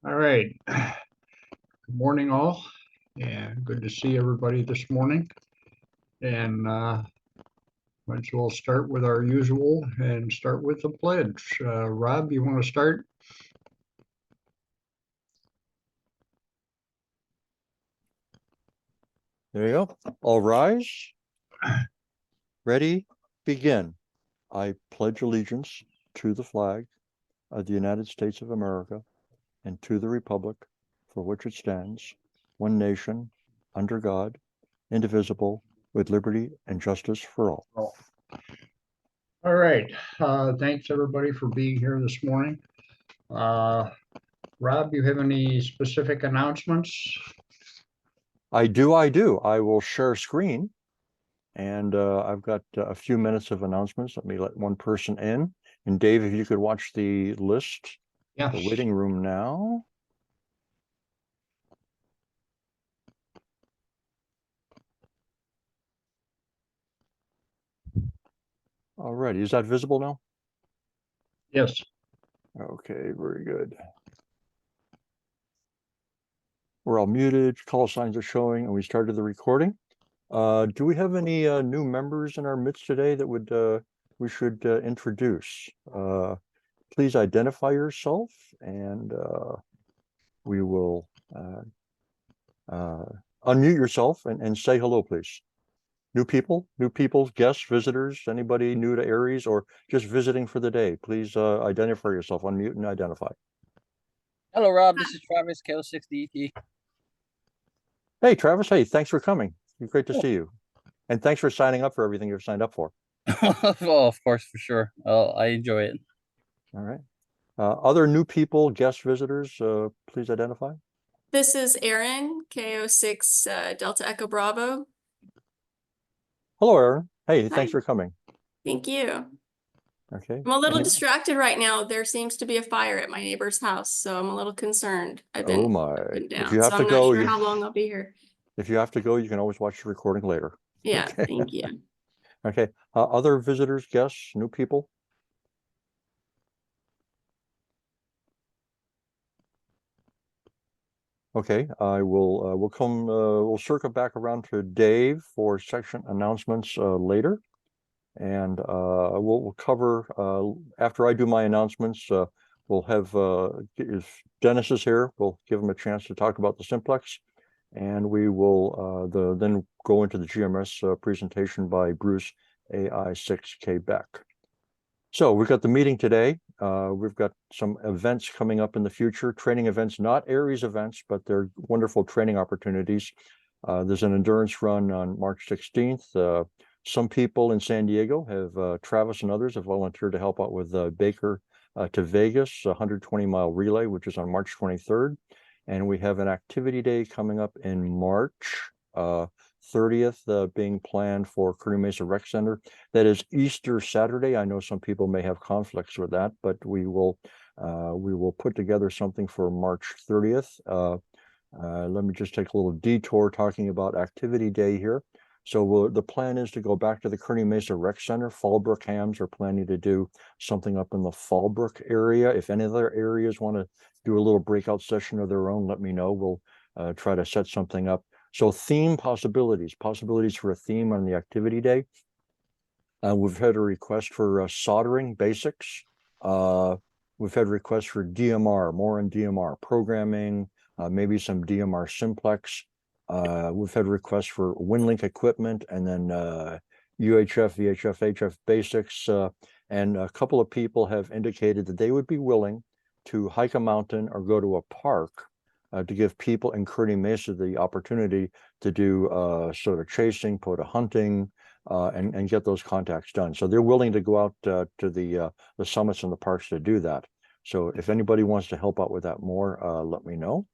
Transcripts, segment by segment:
All right. Good morning, all. And good to see everybody this morning. And might as well start with our usual and start with the pledge. Rob, you want to start? There you go. All rise. Ready, begin. I pledge allegiance to the flag of the United States of America and to the republic for which it stands, one nation, under God, indivisible, with liberty and justice for all. All right. Thanks everybody for being here this morning. Rob, you have any specific announcements? I do. I will share screen. And I've got a few minutes of announcements. Let me let one person in. And Dave, if you could watch the list, Yes. the waiting room now. All righty, is that visible now? Yes. Okay, very good. We're all muted, call signs are showing, and we started the recording. Do we have any new members in our midst today that would we should introduce? Please identify yourself, and we will unmute yourself and say hello, please. New people, guests, visitors, anybody new to ARES or just visiting for the day, please identify yourself, unmute and identify. Hello, Rob. This is Travis, K06DET. Hey, Travis. Hey, thanks for coming. Great to see you. And thanks for signing up for everything you've signed up for. Well, of course, for sure. I enjoy it. All right. Other new people, guest visitors, please identify. This is Erin, K06 Delta Echo Bravo. Hello, Erin. Hey, Hi. Thanks for coming. Thank you. Okay. I'm a little distracted right now. There seems to be a fire at my neighbor's house, so I'm a little concerned. I've been up and down, If you have so to I'm go, not sure how long I'll be here. If you have to go, you can always watch the recording later. Yeah, okay. Thank you. Okay. Other visitors, guests, new people? Okay, I will we'll circle back around to Dave for section announcements later. And we'll cover after I do my announcements, we'll have if Dennis is here, we'll give him a chance to talk about the simplex, and we will then go into the GMRS presentation by Bruce AI6Q Beck. So we've got the meeting today. We've got some events coming up in the future, training events, not ARES events, but they're wonderful training opportunities. There's an endurance run on March 16th. Some people in San Diego have, Travis and others have volunteered to help out with Baker to Vegas, 120-mile relay, which is on March 23rd. And we have an activity day coming up in March 30th being planned for Kearney Mesa Rec Center. That is Easter Saturday. I know some people may have conflicts with that, but we will put together something for March 30th. Let me just take a little detour talking about activity day here. So the plan is to go back to the Kearney Mesa Rec Center. Fallbrook Hams are planning to do something up in the Fallbrook area. If any other areas want to do a little breakout session of their own, let me know. We'll try to set something up. So theme possibilities for a theme on the activity day. We've had a request for soldering basics. We've had requests for DMR, more on DMR programming, maybe some DMR simplex. We've had requests for WinLink equipment, and then UHF, VHF, HF basics. And a couple of people have indicated that they would be willing to hike a mountain or go to a park to give people in Kearney Mesa the opportunity to do sort of chasing, POTA hunting, and get those contacts done. So they're willing to go out to the summits and the parks to do that. So if anybody wants to help out with that more, let me know.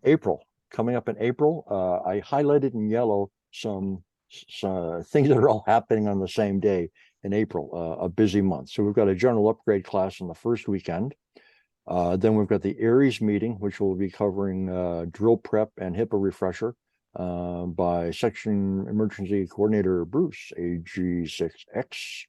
April, coming up in April, I highlighted in yellow some things that are all happening on the same day in April, a busy month. So we've got a general upgrade class on the first weekend. Then we've got the ARES meeting, which will be covering drill prep and HIPAA refresher by Section Emergency Coordinator Bruce AG6X.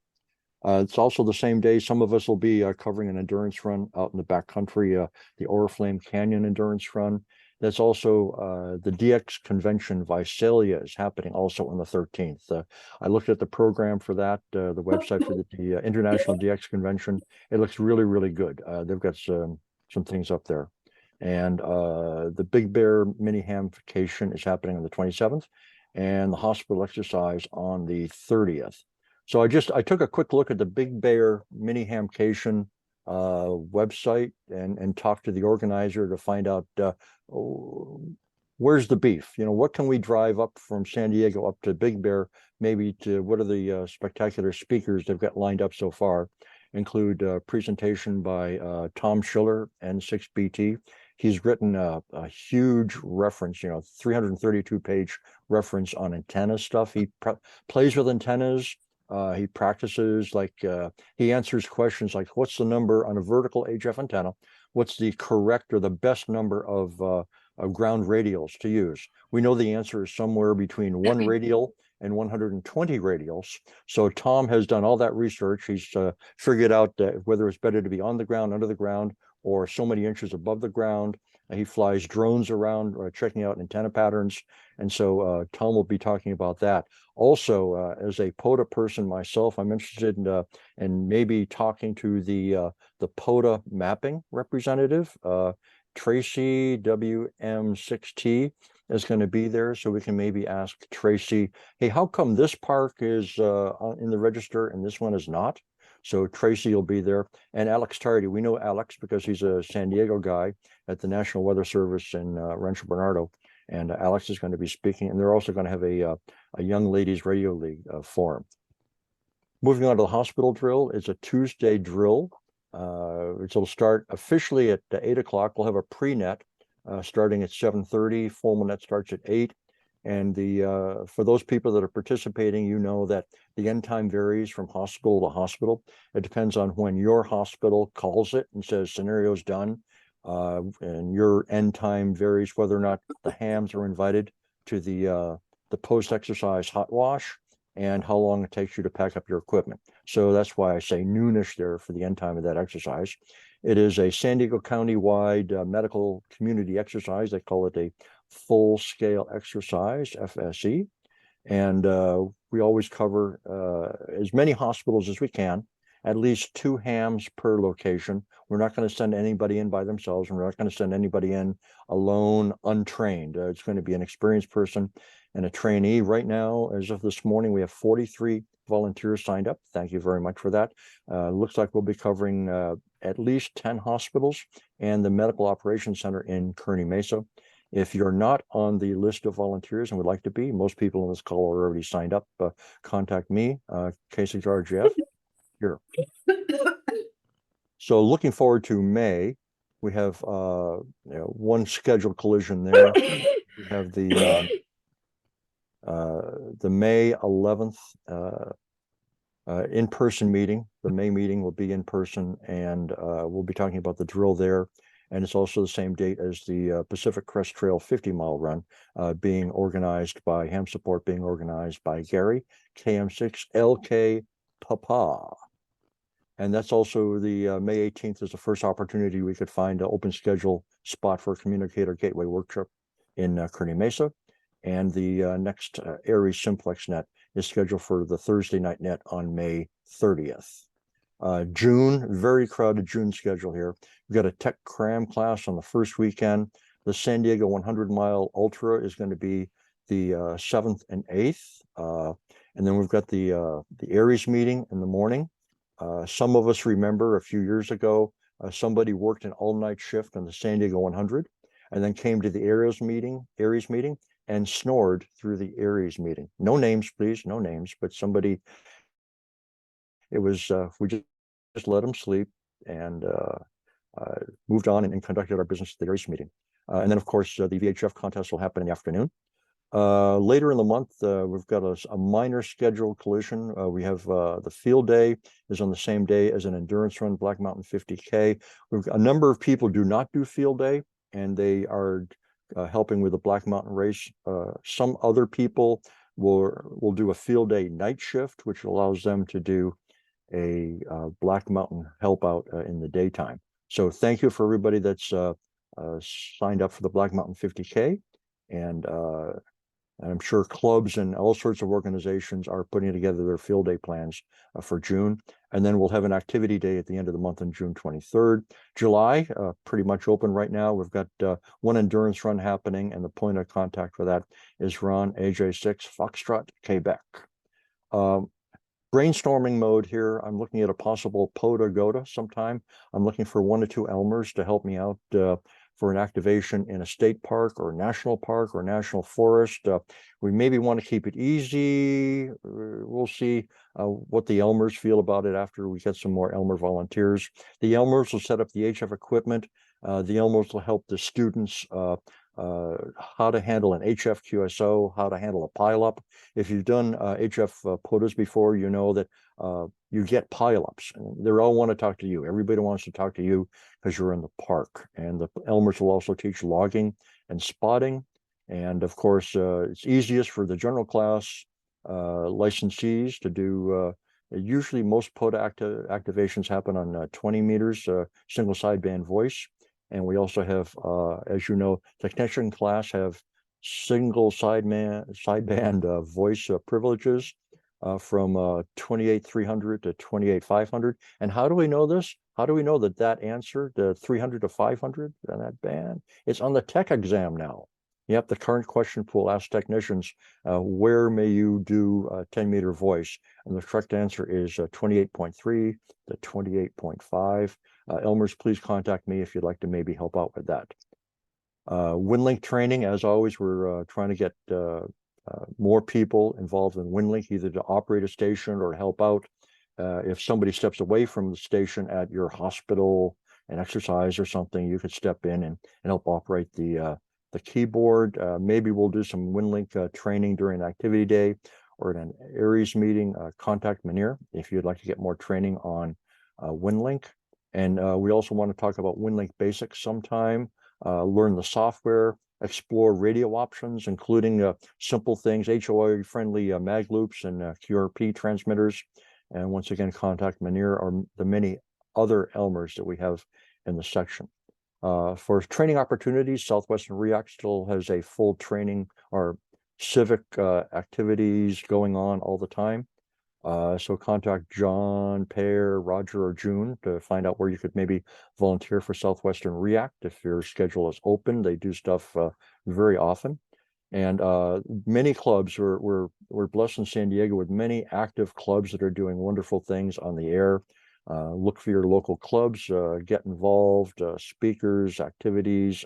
It's also the same day. Some of us will be covering an endurance run out in the backcountry, the Oriflame Canyon Endurance Run. That's also the DX Convention Visalia is happening also on the 13th. I looked at the program for that, the website for the International DX Convention. It looks really, really good. They've got some things up there. And the Big Bear mini hamification is happening on the 27th, and the hospital exercise on the 30th. So I took a quick look at the Big Bear mini hamification website and talked to the organizer to find out where's the beef. What can we drive up from San Diego up to Big Bear, maybe to what are the spectacular speakers they've got lined up so far. Include a presentation by Tom Schiller, N6BT. He's written a huge reference, 332-page reference on antenna stuff. He plays with antennas. He practices, he answers questions like, what's the number on a vertical HF antenna? What's the correct or the best number of ground radials to use? We know the answer is somewhere between 1 radial and 120 radials. So Tom has done all that research. He's figured out whether it's better to be on the ground, under the ground, or so many inches above the ground. He flies drones around checking out antenna patterns. And so Tom will be talking about that. Also, as a POTA person myself, I'm interested in maybe talking to the POTA mapping representative. Tracy WM6T is going to be there, so we can maybe ask Tracy, hey, how come this park is in the register and this one is not? So Tracy will be there, and Alex Tardy. We know Alex because he's a San Diego guy at the National Weather Service in Rancho Bernardo, and Alex is going to be speaking. And they're also going to have a Young Ladies Radio League forum. Moving on to the hospital drill, it's a Tuesday drill. It'll start officially at 8 o'clock. We'll have a pre-net starting at 7:30. Formal net starts at 8. And for those people that are participating, you know that the end time varies from hospital to hospital. It depends on when your hospital calls it and says scenario's done. And your end time varies whether or not the hams are invited to the post-exercise hot wash and how long it takes you to pack up your equipment. So that's why I say noonish there for the end time of that exercise. It is a San Diego County-wide medical community exercise. They call it a full-scale exercise, FSE. And we always cover as many hospitals as we can, at least 2 hams per location. We're not going to send anybody in by themselves. We're not going to send anybody in alone, untrained. It's going to be an experienced person and a trainee. Right now, as of this morning, we have 43 volunteers signed up. Thank you very much for that. Looks like we'll be covering at least 10 hospitals and the Medical Operations Center in Kearney Mesa. If you're not on the list of volunteers and would like to be, most people on this call are already signed up. Contact me, K6RGF, here. So looking forward to May, we have one scheduled collision there. We have the May 11th in-person meeting. The May meeting will be in person, and we'll be talking about the drill there. And it's also the same date as the Pacific Crest Trail 50-mile run being organized by Ham Support, being organized by Gary, KM6LK Papa. And that's also the May 18th is the first opportunity we could find an open schedule spot for a communicator gateway workshop in Kearney Mesa. And the next ARRL Simplex net is scheduled for the Thursday night net on May 30th. June, very crowded June schedule here. We've got a tech cram class on the first weekend. The San Diego 100-mile ultra is going to be the 7th and 8th. And then we've got the ARRS meeting in the morning. Some of us remember a few years ago, somebody worked an all-night shift on the San Diego 100 and then came to the ARRS meeting and snored through the ARRS meeting. No names, please, no names, but somebody, it was, we just let them sleep and moved on and conducted our business at the ARRS meeting. And then, of course, the VHF contest will happen in the afternoon. Later in the month, we've got a minor scheduled collision. We have the field day is on the same day as an endurance run, Black Mountain 50K. We've got a number of people do not do field day, and they are helping with the Black Mountain race. Some other people will do a field day night shift, which allows them to do a Black Mountain help out in the daytime. So thank you for everybody that's signed up for the Black Mountain 50K. And I'm sure clubs and all sorts of organizations are putting together their field day plans for June. And then we'll have an activity day at the end of the month on June 23rd. July, pretty much open right now. We've got one endurance run happening, and the point of contact for that is Ron AJ6 Foxtrot, Quebec. Brainstorming mode here. I'm looking at a possible POTA GOTA sometime. I'm looking for 1 or 2 Elmers to help me out for an activation in a state park or national park or national forest. We maybe want to keep it easy. We'll see what the Elmers feel about it after we get some more Elmer volunteers. The Elmers will set up the HF equipment. The Elmers will help the students how to handle an HF QSO, how to handle a pileup. If you've done HF POTAs before, you know that you get pileups. They all want to talk to you. Everybody wants to talk to you because you're in the park. And the Elmers will also teach logging and spotting. And of course, it's easiest for the general class licensees to do. Usually most POTA activations happen on 20 meters, single sideband voice. And we also have, as you know, technician class have single sideband voice privileges from 28,300 to 28,500. And how do we know this? How do we know that that answer, the 300 to 500 on that band, it's on the tech exam now. Yep, the current question pool asks technicians, where may you do 10-meter voice? And the correct answer is 28.3 to 28.5. Elmers, please contact me if you'd like to maybe help out with that. WinLink training, as always, we're trying to get more people involved in WinLink, either to operate a station or help out. If somebody steps away from the station at your hospital and exercise or something, you could step in and help operate the keyboard. Maybe we'll do some WinLink training during activity day or at an ARRL meeting. Contact Manir if you'd like to get more training on WinLink. And we also want to talk about WinLink Basics sometime, learn the software, explore radio options, including simple things, HOA-friendly mag loops and QRP transmitters. And once again, contact Manir or the many other Elmers that we have in the section. For training opportunities, Southwestern REACT still has a full training or civic activities going on all the time. So contact John, Pear, Roger, or June to find out where you could maybe volunteer for Southwestern REACT if your schedule is open. They do stuff very often. And many clubs, we're blessed in San Diego with many active clubs that are doing wonderful things on the air. Look for your local clubs, get involved, speakers, activities.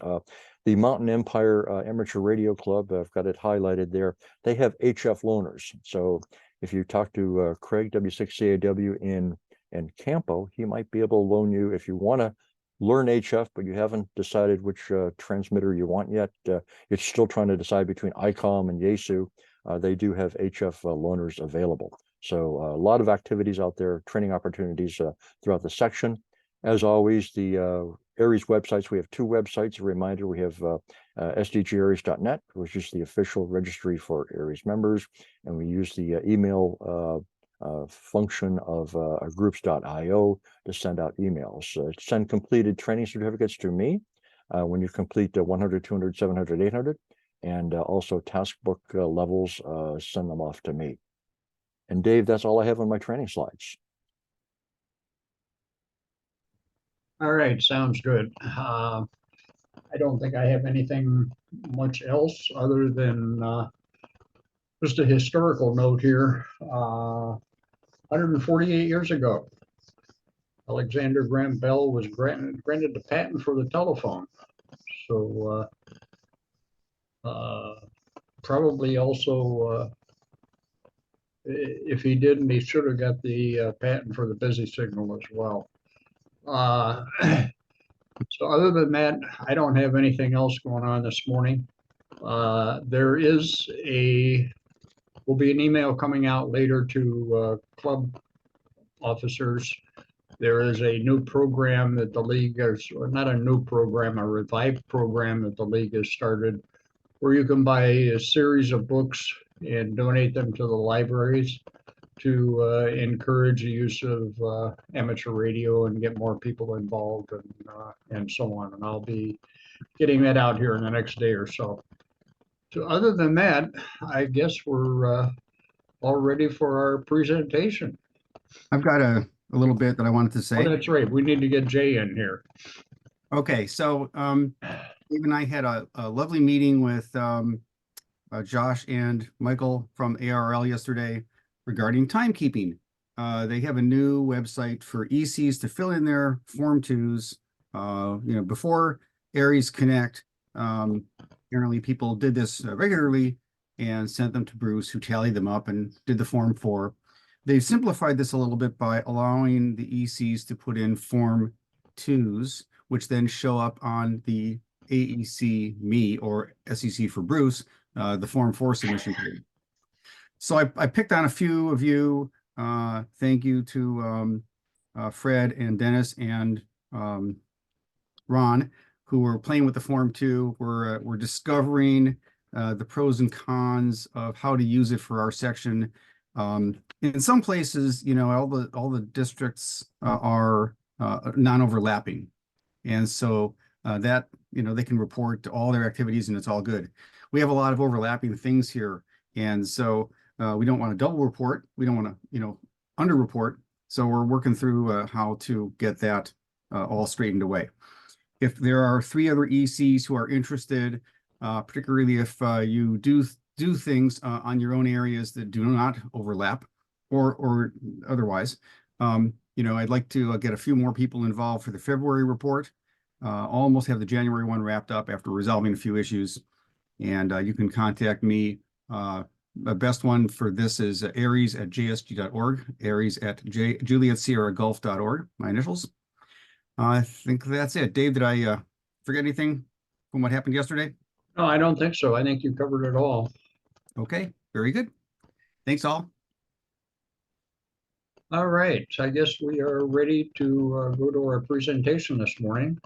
The Mountain Empire Amateur Radio Club, I've got it highlighted there. They have HF loaners. So if you talk to Craig, W6CAW in Campo, he might be able to loan you if you want to learn HF, but you haven't decided which transmitter you want yet. You're still trying to decide between ICOM and Yaesu. They do have HF loaners available. So a lot of activities out there, training opportunities throughout the section. As always, the ARES websites, we have 2 websites. A reminder, we have SDGARES.net, which is the official registry for ARES members. And we use the email function of groups.io to send out emails. Send completed training certificates to me when you complete 100, 200, 700, 800. And also task book levels, send them off to me. And Dave, that's all I have on my training slides. All right, sounds good. I don't think I have anything much else other than just a historical note here. 148 years ago, Alexander Graham Bell was granted the patent for the telephone. So probably also, if he didn't, he should have got the patent for the busy signal as well. So other than that, I don't have anything else going on this morning. There will be an email coming out later to club officers. There is a new program that the league has, or not a new program, a revived program that the league has started, where you can buy a series of books and donate them to the libraries. to encourage the use of amateur radio and get more people involved and so on. And I'll be getting that out here in the next day or so. So other than that, I guess we're all ready for our presentation. I've got a little bit that I wanted to Oh, say. that's right. We need to get Jay in here. Okay, so Dave and I had a lovely meeting with Josh and Michael from ARRL yesterday regarding timekeeping. They have a new website for ECs to fill in their Form 2s. Before ARES Connect, apparently people did this regularly and sent them to Bruce, who tallied them up and did the Form 4. They've simplified this a little bit by allowing the ECs to put in Form 2s, which then show up on the AEC me or SEC for Bruce, the Form 4 submission page. So I picked on a few of you. Thank you to Fred and Dennis and Ron, who were playing with the Form 2. We're discovering the pros and cons of how to use it for our section. In some places, all the districts are non-overlapping. And so that, they can report all their activities and it's all good. We have a lot of overlapping things here. And so we don't want to double report. We don't want to, under report. So we're working through how to get that all straightened away. If there are 3 other ECs who are interested, particularly if you do things on your own areas that do not overlap or otherwise, I'd like to get a few more people involved for the February report. Almost have the January one wrapped up after resolving a few issues. And you can contact me. The best one for this is ares@jsg.org, ares@JulietSierraGulf.org, my initials. I think that's it. Dave, did I forget anything from what happened yesterday? No, I don't think so. I think you covered it all. Okay, very good. Thanks all. All right, I guess we are ready to go to our presentation this morning.